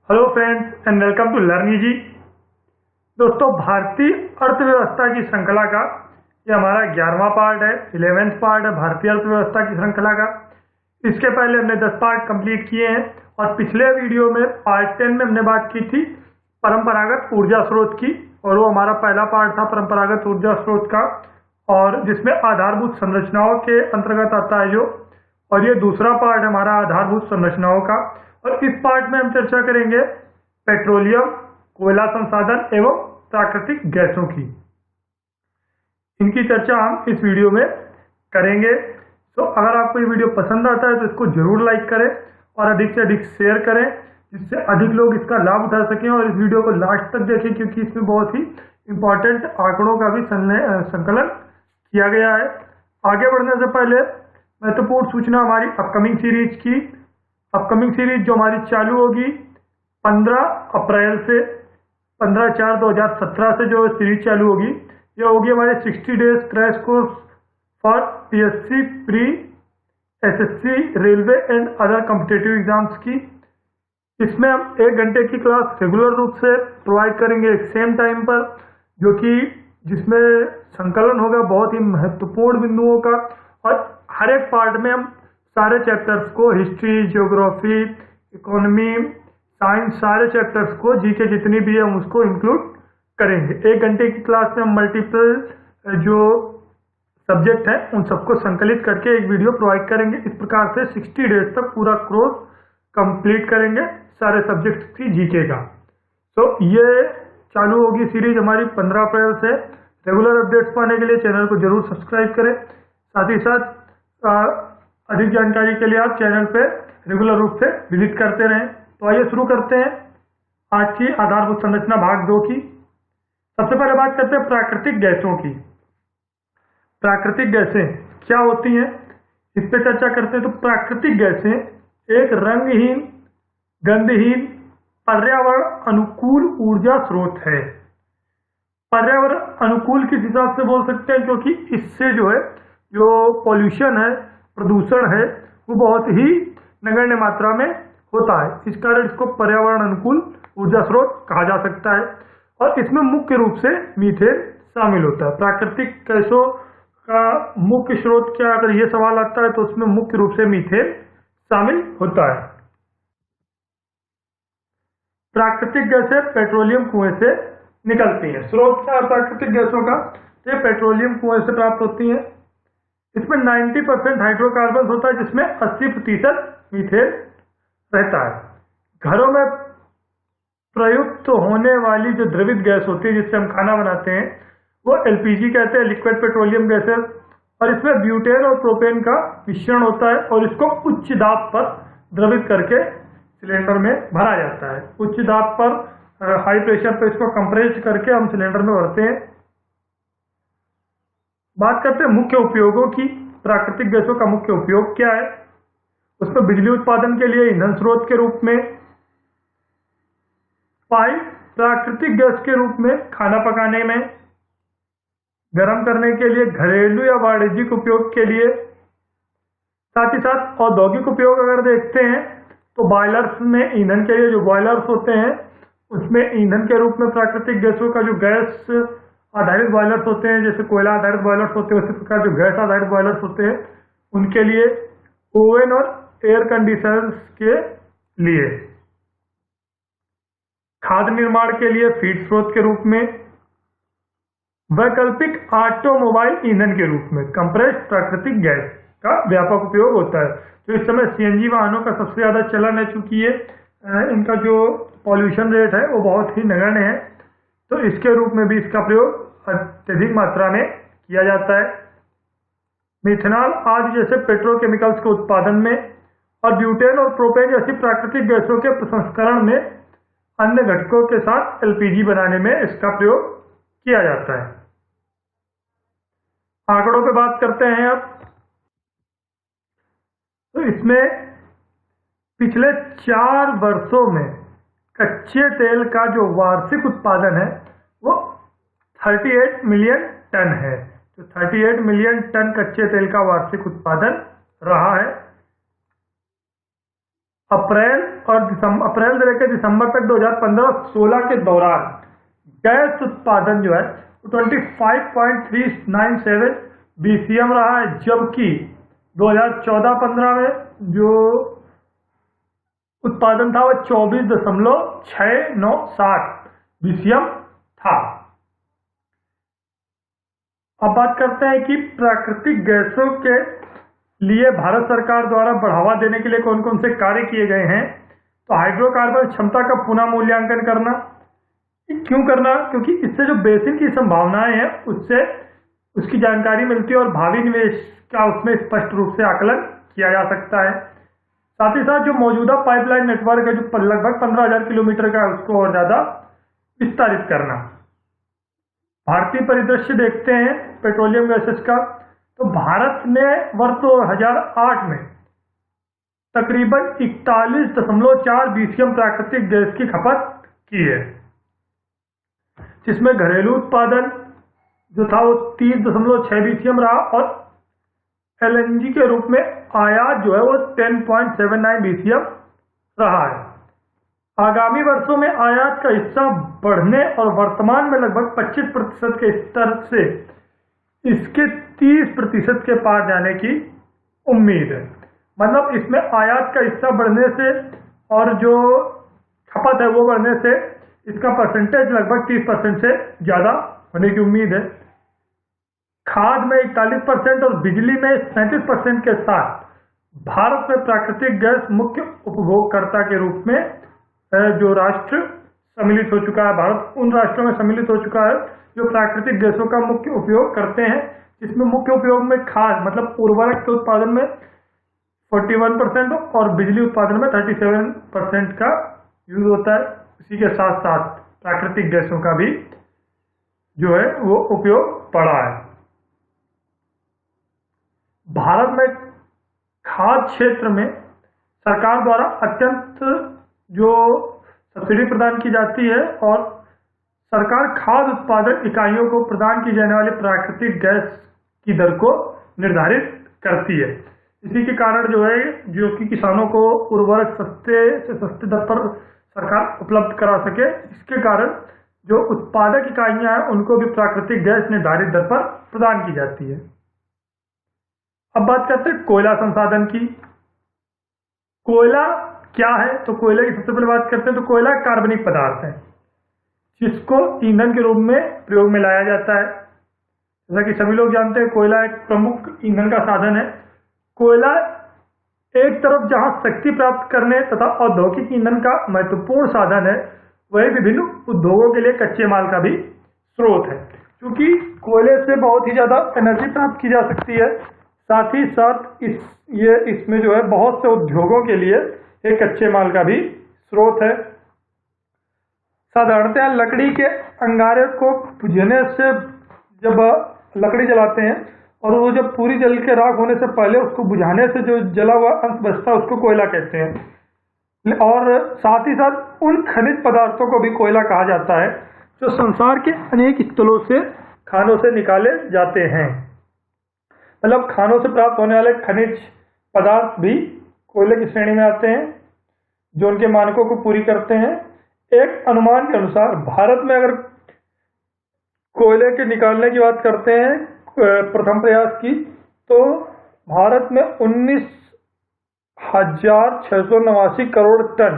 Hello friends and welcome to learn easy. दोस्तों, भारतीय अर्थव्यवस्था की श्रृंखला का ये हमारा 11वां पार्ट है, 11th पार्ट है भारतीय अर्थव्यवस्था की श्रृंखला का। इसके पहले हमने 10 पार्ट कंप्लीट किए हैं और पिछले वीडियो में पार्ट 10 में हमने बात की थी परंपरागत ऊर्जा स्रोत की, और वो हमारा पहला पार्ट था परंपरागत ऊर्जा स्रोत का, और जिसमें आधारभूत संरचनाओं के अंतर्गत आता है जो, और ये दूसरा पार्ट है हमारा आधारभूत संरचनाओं का। और इस पार्ट में हम चर्चा करेंगे पेट्रोलियम, कोयला संसाधन एवं प्राकृतिक गैसों की। इनकी चर्चा हम इस वीडियो में करेंगे। तो अगर आपको ये वीडियो पसंद आता है तो इसको जरूर लाइक करें और अधिक से अधिक शेयर करें, जिससे अधिक लोग इसका लाभ उठा सकें। और इस वीडियो को लास्ट तक देखें क्योंकि इसमें बहुत ही इंपॉर्टेंट आंकड़ों का भी संकलन किया गया है। आगे बढ़ने से पहले महत्वपूर्ण सूचना हमारी अपकमिंग सीरीज की। अपकमिंग सीरीज जो हमारी चालू होगी 15 अप्रैल से, 15/4/2017 से जो सीरीज चालू होगी, ये होगी हमारे 60 days crash course for PSC, pre SSC, railway and other competitive exams की। इसमें हम 1 घंटे की क्लास रेगुलर रूप से प्रोवाइड करेंगे एक सेम टाइम पर, जो कि जिसमें संकलन होगा बहुत ही महत्वपूर्ण बिंदुओं का। और हर एक पार्ट में हम सारे चैप्टर्स को, हिस्ट्री, ज्योग्राफी, इकोनॉमी, साइंस, सारे चैप्टर्स को, जीके जितनी भी है हम उसको इंक्लूड करेंगे। 1 घंटे की क्लास में हम मल्टीपल जो सब्जेक्ट हैं उन सबको संकलित करके एक वीडियो प्रोवाइड करेंगे। इस प्रकार से 60 डेज तक पूरा कोर्स कंप्लीट करेंगे सारे सब्जेक्ट्स की जीके का। तो ये चालू होगी सीरीज हमारी 15 अप्रैल से। रेगुलर अपडेट्स पाने के लिए चैनल को जरूर सब्सक्राइब करें। साथ ही साथ अधिक जानकारी के लिए आप चैनल पे रेगुलर रूप से विजिट करते रहें। तो आइए शुरू करते हैं आज की आधारभूत संरचना भाग 2 की। सबसे पहले बात करते हैं प्राकृतिक गैसों की। प्राकृतिक गैसें क्या होती हैं, इस पे चर्चा करते हैं। तो प्राकृतिक गैसें एक रंगहीन, गंधहीन, पर्यावरण अनुकूल ऊर्जा स्रोत है। पर्यावरण अनुकूल किस हिसाब से बोल सकते हैं, क्योंकि इससे जो है जो पॉल्यूशन है, प्रदूषण है, वो बहुत ही नगण्य मात्रा में होता है। इस कारण इसको पर्यावरण अनुकूल ऊर्जा स्रोत कहा जा सकता है। और इसमें मुख्य रूप से मीथेन शामिल होता है। प्राकृतिक गैसों का मुख्य स्रोत क्या, अगर ये सवाल आता है तो उसमें मुख्य रूप से मीथेन शामिल होता है। प्राकृतिक गैसें पेट्रोलियम कुएं से निकलती हैं। स्रोत क्या है प्राकृतिक गैसों का, ये पेट्रोलियम कुएं से प्राप्त होती हैं। इसमें 90% हाइड्रोकार्बन होता है, जिसमें 80% मीथेन रहता है। घरों में प्रयुक्त होने वाली जो द्रवित गैस होती है जिससे हम खाना बनाते हैं, वो एलपीजी कहते हैं, लिक्विड पेट्रोलियम गैसेस। और इसमें ब्यूटेन और प्रोपेन का मिश्रण होता है और इसको उच्च दाब पर द्रवित करके सिलेंडर में भरा जाता है। उच्च दाब पर, हाई प्रेशर पर इसको कंप्रेस करके हम सिलेंडर में भरते हैं। बात करते हैं मुख्य उपयोगों की। प्राकृतिक गैसों का मुख्य उपयोग क्या है, उसमें बिजली उत्पादन के लिए ईंधन स्रोत के रूप में, पाइप प्राकृतिक गैस के रूप में खाना पकाने में, गर्म करने के लिए, घरेलू या वाणिज्यिक उपयोग के लिए, साथ ही साथ औद्योगिक उपयोग अगर देखते हैं तो बॉयलर्स में ईंधन के लिए जो बॉयलर्स होते हैं उसमें ईंधन के रूप में प्राकृतिक गैसों का जो गैस आधारित बॉयलर्स होते हैं, जैसे कोयला आधारित बॉयलर्स होते हैं, उसी प्रकार जो गैस आधारित बॉयलर्स होते हैं उनके लिए, ओवन और एयर कंडीशनर्स के लिए, खाद्य निर्माण के लिए फीड स्रोत के रूप में, वैकल्पिक ऑटोमोबाइल ईंधन के रूप में कंप्रेस्ड प्राकृतिक गैस का व्यापक उपयोग होता है। तो इस समय सीएनजी वाहनों का सबसे ज्यादा चलन है, चूंकि ये इनका जो पॉल्यूशन रेट है वो बहुत ही नगण्य है, तो इसके रूप में भी इसका प्रयोग अत्यधिक मात्रा में किया जाता है। मिथेनॉल आदि जैसे पेट्रोकेमिकल्स के उत्पादन में, और ब्यूटेन और प्रोपेन जैसी प्राकृतिक गैसों के प्रसंस्करण में, अन्य घटकों के साथ एलपीजी बनाने में इसका प्रयोग किया जाता है। आंकड़ों पे बात करते हैं अब। तो इसमें पिछले 4 वर्षों में कच्चे तेल का जो वार्षिक उत्पादन है वो 38 मिलियन टन है। तो 38 मिलियन टन कच्चे तेल का वार्षिक उत्पादन रहा है। अप्रैल से लेकर दिसंबर तक 2015-16 के दौरान गैस उत्पादन जो है 25.397 BCM रहा है, जबकि 2014-15 में जो उत्पादन था वह 24.697 BCM था। अब बात करते हैं कि प्राकृतिक गैसों के लिए भारत सरकार द्वारा बढ़ावा देने के लिए कौन कौन से कार्य किए गए हैं। तो हाइड्रोकार्बन क्षमता का पुनः मूल्यांकन करना। क्यों करना? क्योंकि इससे जो बेसिन की संभावनाएं हैं उससे उसकी जानकारी मिलती है और भावी निवेश का उसमें स्पष्ट रूप से आकलन किया जा सकता है। साथ ही साथ जो मौजूदा पाइपलाइन नेटवर्क है जो लगभग 15,000 किलोमीटर का है उसको और ज्यादा विस्तारित करना। भारतीय परिदृश्य देखते हैं पेट्रोलियम गैसेस का। तो भारत ने वर्ष 2008 में तकरीबन 41.4 BCM प्राकृतिक गैस की खपत की है, जिसमें घरेलू उत्पादन जो था वो 30.6 BCM रहा और LNG के रूप में आयात जो है वो 10.79 BCM रहा है। आगामी वर्षों में आयात का हिस्सा बढ़ने और वर्तमान में लगभग 25% के स्तर से इसके 30% के पार जाने की उम्मीद है। मतलब इसमें आयात का हिस्सा बढ़ने से और जो खपत है वो बढ़ने से इसका परसेंटेज लगभग 30% से ज़्यादा होने की उम्मीद है। खाद में 41% और बिजली में 37% के साथ भारत में प्राकृतिक गैस मुख्य उपभोगकर्ता के रूप में जो राष्ट्र सम्मिलित हो चुका है। भारत उन राष्ट्रों में सम्मिलित हो चुका है जो प्राकृतिक गैसों का मुख्य उपयोग करते हैं, जिसमें मुख्य उपयोग में खाद मतलब उर्वरक के उत्पादन में 41% और बिजली उत्पादन में 37% का यूज होता है। इसी के साथ साथ प्राकृतिक गैसों का भी जो है वो उपयोग बढ़ा है। भारत में खाद क्षेत्र में सरकार द्वारा अत्यंत जो सब्सिडी प्रदान की जाती है और सरकार खाद उत्पादन इकाइयों को प्रदान की जाने वाली प्राकृतिक गैस की दर को निर्धारित करती है। इसी के कारण जो है जो कि किसानों को उर्वरक सस्ते से सस्ते दर पर सरकार उपलब्ध करा सके, इसके कारण जो उत्पादक इकाइयां हैं उनको भी प्राकृतिक गैस निर्धारित दर पर प्रदान की जाती है। अब बात करते हैं कोयला संसाधन की। कोयला क्या है? तो कोयले की सबसे पहले बात करते हैं तो कोयला कार्बनिक पदार्थ है जिसको ईंधन के रूप में प्रयोग में लाया जाता है। जैसा कि सभी लोग जानते हैं कोयला एक प्रमुख ईंधन का साधन है। कोयला एक तरफ जहां शक्ति प्राप्त करने तथा औद्योगिक ईंधन का महत्वपूर्ण साधन है, वही विभिन्न उद्योगों के लिए कच्चे माल का भी स्रोत है। क्योंकि कोयले से बहुत ही ज्यादा एनर्जी प्राप्त की जा सकती है, साथ ही साथ इसमें जो है बहुत से उद्योगों के लिए एक कच्चे माल का भी स्रोत है। साधारणतः लकड़ी के अंगारे को बुझने से जब लकड़ी जलाते हैं और वो जब पूरी जल के राख होने से पहले उसको बुझाने से जो जला हुआ अंश बचता है उसको कोयला कहते हैं। और साथ ही साथ उन खनिज पदार्थों को भी कोयला कहा जाता है जो संसार के अनेक स्थलों से खानों से निकाले जाते हैं। मतलब खानों से प्राप्त होने वाले खनिज पदार्थ भी कोयले की श्रेणी में आते हैं जो उनके मानकों को पूरी करते हैं। एक अनुमान के अनुसार भारत में अगर कोयले के निकालने की बात करते हैं प्रथम प्रयास की, तो भारत में 19,689 करोड़ टन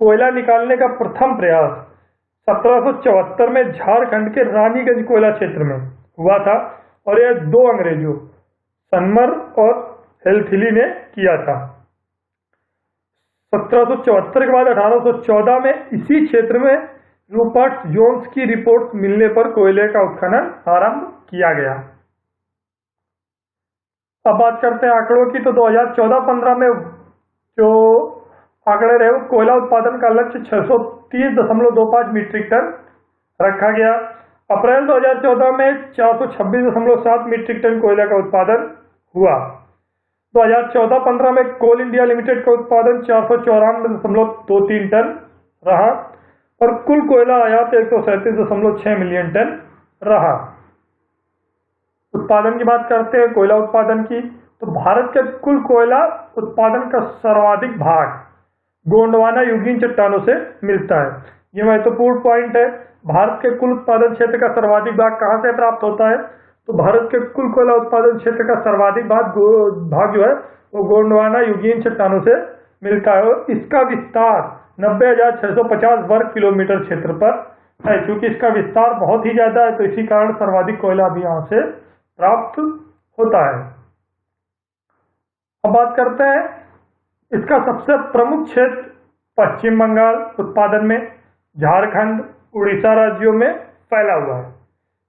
कोयला निकालने का प्रथम प्रयास 1774 में झारखंड के रानीगंज कोयला क्षेत्र में हुआ था और यह दो अंग्रेजों सनमर और हेल्थिली ने किया था। 1774 के बाद 1814 में इसी क्षेत्र में रूपर्ट जोन्स की रिपोर्ट मिलने पर कोयले का उत्खनन आरंभ किया गया। अब बात करते हैं आंकड़ों की। तो 2014-15 में जो आंकड़े रहे वो कोयला उत्पादन का लक्ष्य 630.25 मीट्रिक टन रखा गया। अप्रैल 2014 में 426.7 मीट्रिक टन कोयला का उत्पादन हुआ। 2014-15 में कोल इंडिया लिमिटेड का उत्पादन 494.23 टन रहा और कुल कोयला आयात 137.6 मिलियन टन रहा। उत्पादन की बात करते हैं कोयला उत्पादन की, तो भारत के कुल कोयला उत्पादन का सर्वाधिक भाग गोंडवाना युगीन चट्टानों से मिलता है। ये महत्वपूर्ण पॉइंट है। भारत के कुल उत्पादन क्षेत्र का सर्वाधिक भाग कहाँ से प्राप्त होता है? तो भारत के कुल कोयला उत्पादन क्षेत्र का सर्वाधिक भाग जो है वो गोंडवाना युगीन चट्टानों से मिलता है और इसका विस्तार 90,650 वर्ग किलोमीटर क्षेत्र पर है। क्योंकि इसका विस्तार बहुत ही ज्यादा है तो इसी कारण सर्वाधिक कोयला भी यहाँ से प्राप्त होता है। अब बात करते हैं इसका सबसे प्रमुख क्षेत्र पश्चिम बंगाल उत्पादन में, झारखंड, उड़ीसा राज्यों में फैला हुआ है।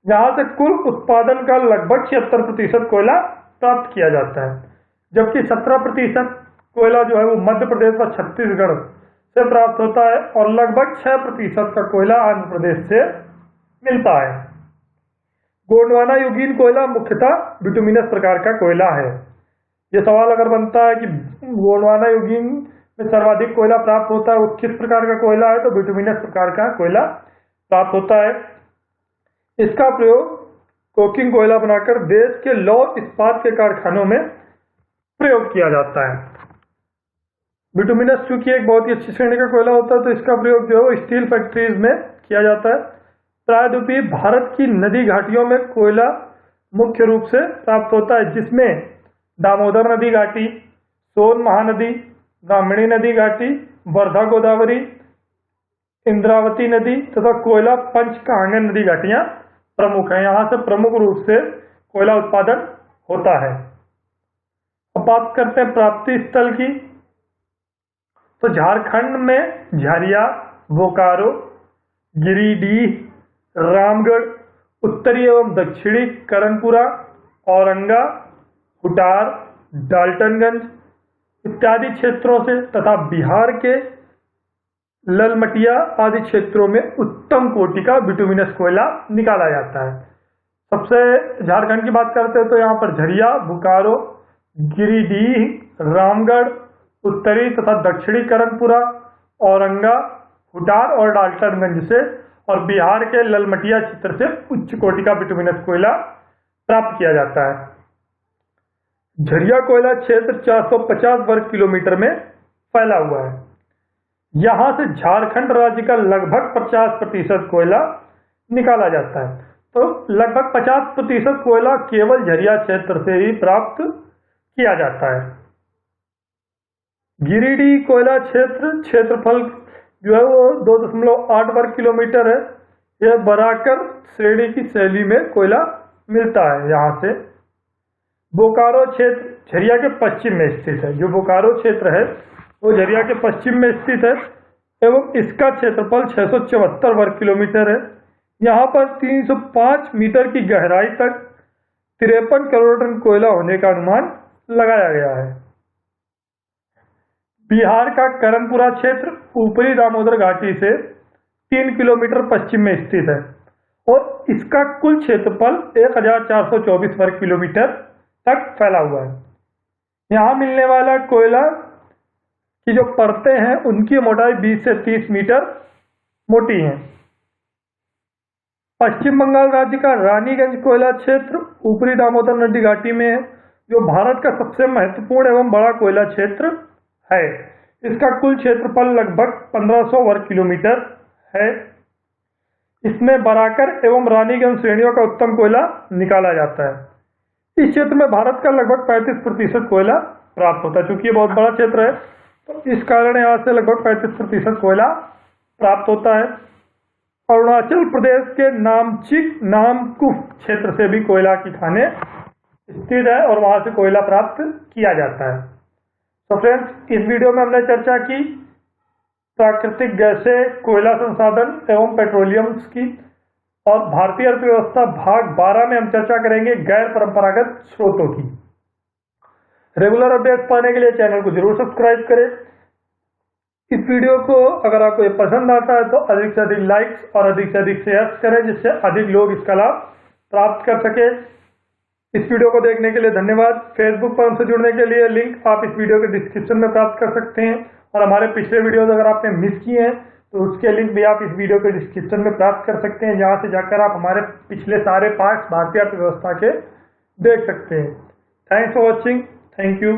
यहाँ से कुल उत्पादन का लगभग 76% कोयला प्राप्त किया जाता है, जबकि 17% कोयला जो है वो मध्य प्रदेश और छत्तीसगढ़ से प्राप्त होता है और लगभग 6% का कोयला आंध्र प्रदेश से मिलता है। गोंडवाना युगीन कोयला मुख्यतः बिटुमिनस प्रकार का कोयला है। ये सवाल अगर बनता है कि गोंडवाना युगीन में सर्वाधिक कोयला प्राप्त होता है वो किस प्रकार का कोयला है, तो बिटुमिनस प्रकार का कोयला प्राप्त होता है। इसका प्रयोग कोकिंग कोयला बनाकर देश के लौह इस्पात के कारखानों में प्रयोग किया जाता है। बिटुमिनस चूंकि एक बहुत ही अच्छी श्रेणी का कोयला होता है तो इसका प्रयोग जो है वो स्टील फैक्ट्रीज में किया जाता है। प्रायद्वीपीय भारत की नदी घाटियों में कोयला मुख्य रूप से प्राप्त होता है, जिसमें दामोदर नदी घाटी, सोन महानदी, ब्राह्मणी नदी घाटी, वर्धा गोदावरी, इंद्रावती नदी तथा कोयला पंचकांगन नदी घाटियां प्रमुख हैं। यहाँ से प्रमुख रूप से कोयला उत्पादन होता है। अब बात करते हैं प्राप्ति स्थल की, तो झारखंड में झरिया, बोकारो, गिरिडीह, रामगढ़, उत्तरी एवं दक्षिणी करणपुरा, औरंगा, हुटार, डाल्टनगंज इत्यादि क्षेत्रों से तथा बिहार के ललमटिया आदि क्षेत्रों में उत्तम कोटि का बिटुमिनस कोयला निकाला जाता है। सबसे झारखंड की बात करते हैं तो यहाँ पर झरिया, बोकारो, गिरिडीह, रामगढ़, उत्तरी तथा दक्षिणी करणपुरा, औरंगा, हुटार और डाल्टनगंज से और बिहार के ललमटिया क्षेत्र से उच्च कोटि का बिटुमिनस कोयला प्राप्त किया जाता है। झरिया कोयला क्षेत्र 450 वर्ग किलोमीटर में फैला हुआ है। यहाँ से झारखंड राज्य का लगभग 50% कोयला निकाला जाता है। तो लगभग 50% कोयला केवल झरिया क्षेत्र से ही प्राप्त किया जाता है। गिरिडीह कोयला क्षेत्रफल जो है वो 2.8 वर्ग किलोमीटर है। यह बराकर श्रेणी की शैली में कोयला मिलता है यहाँ से। बोकारो क्षेत्र झरिया के पश्चिम में स्थित है। जो बोकारो क्षेत्र है वो झरिया के पश्चिम में स्थित है एवं इसका क्षेत्रफल 674 वर्ग किलोमीटर है। यहाँ पर 305 मीटर की गहराई तक 53 करोड़ टन कोयला होने का अनुमान लगाया गया है। बिहार का करणपुरा क्षेत्र ऊपरी दामोदर घाटी से 3 किलोमीटर पश्चिम में स्थित है और इसका कुल क्षेत्रफल 1424 वर्ग किलोमीटर तक फैला हुआ है। यहाँ मिलने वाला कोयला की जो परतें हैं उनकी मोटाई 20 से 30 मीटर मोटी है। पश्चिम बंगाल राज्य का रानीगंज कोयला क्षेत्र ऊपरी दामोदर नदी घाटी में है, जो भारत का सबसे महत्वपूर्ण एवं बड़ा कोयला क्षेत्र है। इसका कुल क्षेत्रफल लगभग 1500 वर्ग किलोमीटर है। इसमें बराकर एवं रानीगंज श्रेणियों का उत्तम कोयला निकाला जाता है। इस क्षेत्र में भारत का लगभग 35% कोयला प्राप्त होता है। चूंकि ये बहुत बड़ा क्षेत्र है तो इस कारण यहाँ से लगभग 35% कोयला प्राप्त होता है। अरुणाचल प्रदेश के नामचिक नामकुम क्षेत्र से भी कोयला की खानें स्थित है और वहां से कोयला प्राप्त किया जाता है। तो फ्रेंड्स, इस वीडियो में हमने चर्चा की प्राकृतिक गैसें, कोयला संसाधन एवं पेट्रोलियम्स की, और भारतीय अर्थव्यवस्था भाग 12 में हम चर्चा करेंगे गैर परंपरागत स्रोतों की। रेगुलर अपडेट्स पाने के लिए चैनल को जरूर सब्सक्राइब करें। इस वीडियो को अगर आपको ये पसंद आता है तो अधिक से अधिक लाइक्स और अधिक से अधिक शेयर करें, जिससे अधिक लोग इसका लाभ प्राप्त कर सके। इस वीडियो को देखने के लिए धन्यवाद। फेसबुक पर हमसे जुड़ने के लिए लिंक आप इस वीडियो के डिस्क्रिप्शन में प्राप्त कर सकते हैं और हमारे पिछले वीडियोज अगर आपने मिस किए हैं तो उसके लिंक भी आप इस वीडियो के डिस्क्रिप्शन में प्राप्त कर सकते हैं, जहां से जाकर आप हमारे पिछले सारे पार्ट्स भारतीय अर्थव्यवस्था के देख सकते हैं। Thanks for watching. Thank you.